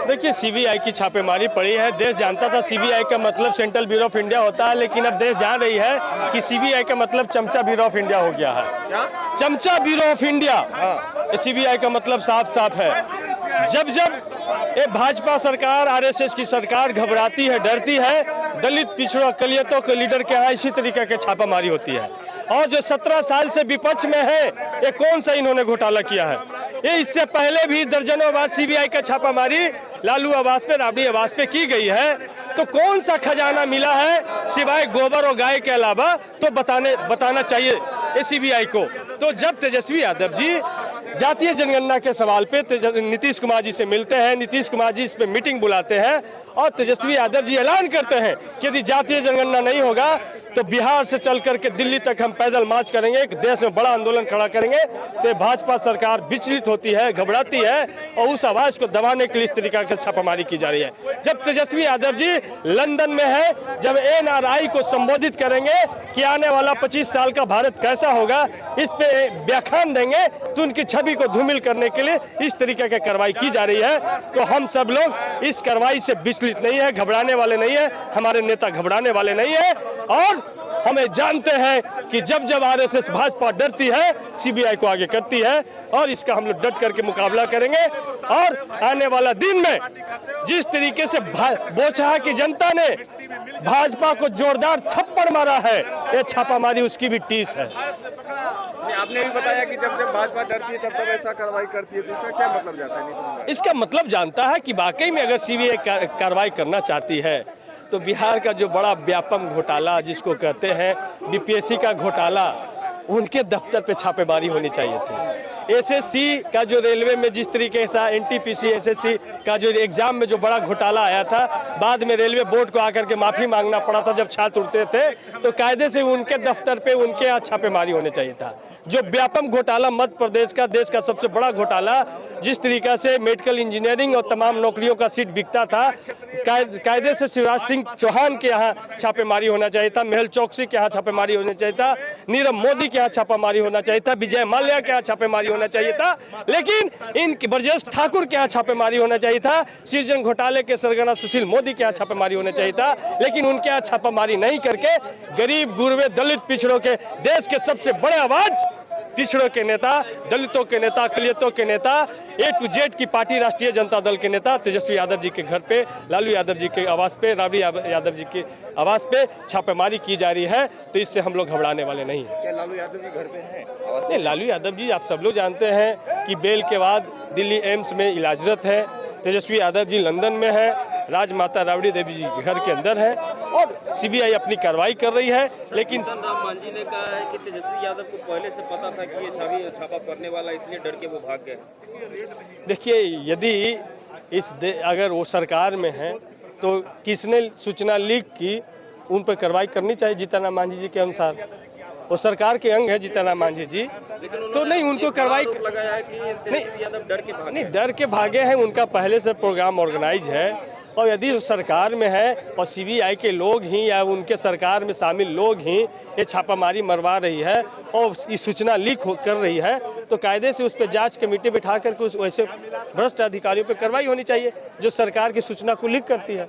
देखिए, सीबीआई की छापेमारी पड़ी है। देश जानता था सीबीआई का मतलब सेंट्रल ब्यूरो ऑफ इंडिया होता है, लेकिन अब देश जान रही है कि सीबीआई का मतलब चमचा ब्यूरो ऑफ इंडिया हो गया है। क्या? चमचा ब्यूरो ऑफ इंडिया, सीबीआई का मतलब साफ साफ है। जब जब ये भाजपा सरकार, आरएसएस की सरकार घबराती है, डरती है, दलित पिछड़ा कलियतों के लीडर के यहाँ इसी तरीके के छापामारी होती है। और जो 17 साल से विपक्ष में है, ये कौन सा इन्होंने घोटाला किया है? ये इससे पहले भी दर्जनों बार सीबीआई का छापामारी लालू आवास पे, राबड़ी आवास पे की गई है। तो कौन सा खजाना मिला है सिवाय गोबर और गाय के अलावा? तो बताना चाहिए ये सीबीआई को। तो जब तेजस्वी यादव जी जातीय जनगणना के सवाल पे नीतीश कुमार जी से मिलते हैं, नीतीश कुमार जी इस पे मीटिंग बुलाते हैं और तेजस्वी यादव जी ऐलान करते हैं कि यदि जातीय जनगणना नहीं होगा तो बिहार से चल करके दिल्ली तक हम पैदल मार्च करेंगे, एक देश में बड़ा आंदोलन खड़ा करेंगे। तो भाजपा सरकार विचलित होती है, घबराती है और उस आवाज को दबाने के लिए इस तरीके की छापामारी की जा रही है। जब तेजस्वी यादव जी लंदन में है, जब एनआरआई को संबोधित करेंगे कि आने वाला 25 साल का भारत कैसा होगा, इस पे व्याख्यान देंगे, तो उनकी छवि को धूमिल करने के लिए इस तरीके की कार्रवाई की जा रही है। तो हम सब लोग इस कार्रवाई से विचलित नहीं है, घबराने वाले नहीं है, हमारे नेता घबराने वाले नहीं है। और हमें जानते हैं कि जब जब आरएसएस भाजपा डरती है, सीबीआई को आगे करती है और इसका हम लोग डट करके मुकाबला करेंगे। और आने वाला दिन में जिस तरीके से बोचहा की जनता ने भाजपा को जोरदार थप्पड़ मारा है, ये छापामारी उसकी भी टीस है। आपने भी बताया कि जब जब भाजपा डरती है तब तब ऐसा कार्रवाई करती है, तो इसका क्या मतलब जाता है? नहीं समझ में। इसका मतलब जानता है कि वाकई में अगर सीबीआई कार्रवाई करना चाहती है तो बिहार का जो बड़ा व्यापक घोटाला जिसको कहते हैं बीपीएससी का घोटाला, उनके दफ्तर पे छापेमारी होनी चाहिए थी। एसएससी का जो रेलवे में जिस तरीके से एनटीपीसी एसएससी का जो एग्जाम में जो बड़ा घोटाला आया था, बाद में रेलवे बोर्ड को आकर के माफी मांगना पड़ा था जब छात्र उठते थे, तो कायदे से उनके दफ्तर पे उनके यहाँ छापेमारी होने चाहिए था। जो व्यापक घोटाला मध्य प्रदेश का, देश का सबसे बड़ा घोटाला, जिस तरीका से मेडिकल इंजीनियरिंग और तमाम नौकरियों का सीट बिकता था, कायदे से शिवराज सिंह चौहान के यहाँ छापेमारी होना चाहिए था, मेहुल चौकसी के यहाँ छापेमारी होना चाहिए था, नीरव मोदी के यहाँ छापामारी होना चाहिए था, विजय माल्या के यहाँ छापेमारी होना चाहिए था। लेकिन इन ब्रजेश ठाकुर के यहाँ छापेमारी होना चाहिए था, सृजन घोटाले के सरगना सुशील मोदी के यहाँ छापेमारी होना चाहिए था। लेकिन उनके यहाँ छापामारी नहीं करके गरीब गुरबे दलित पिछड़ों के, देश के सबसे बड़े आवाज पिछड़ों के नेता, दलितों के नेता, अकलियतों के नेता, ए टू जेड की पार्टी राष्ट्रीय जनता दल के नेता तेजस्वी यादव जी के घर पे, लालू यादव जी के आवास पे, राबड़ी यादव जी के आवास पे छापेमारी की जा रही है। तो इससे हम लोग घबराने वाले नहीं हैं। क्या लालू यादव जी घर पे हैं? नहीं, लालू यादव जी आप सब लोग जानते हैं कि बेल के बाद दिल्ली एम्स में इलाजरत है। तेजस्वी यादव जी लंदन में है, राजमाता राबड़ी देवी जी घर के अंदर है और सीबीआई अपनी कार्रवाई कर रही है। लेकिन राम मांझी ने कहा है कि तेजस्वी यादव को पहले से पता था कि ये छापा करने वाला, इसलिए डर के वो भाग गए। देखिए, यदि अगर वो सरकार में है तो किसने सूचना लीक की, उन पर कार्रवाई करनी चाहिए। जीतन राम मांझी जी के अनुसार वो सरकार के अंग है जीतन राम मांझी जी, तो नहीं उनको कार्रवाई लगाया है कि तेजस्वी यादव डर के भागे। नहीं, डर के भागे हैं, उनका पहले से प्रोग्राम ऑर्गेनाइज है। और यदि सरकार में है और सीबीआई के लोग ही या उनके सरकार में शामिल लोग ही ये छापामारी मरवा रही है और ये सूचना लीक कर रही है, तो कायदे से उस पर जांच कमेटी बिठा करके उस वैसे भ्रष्ट अधिकारियों पर कार्रवाई होनी चाहिए जो सरकार की सूचना को लीक करती है।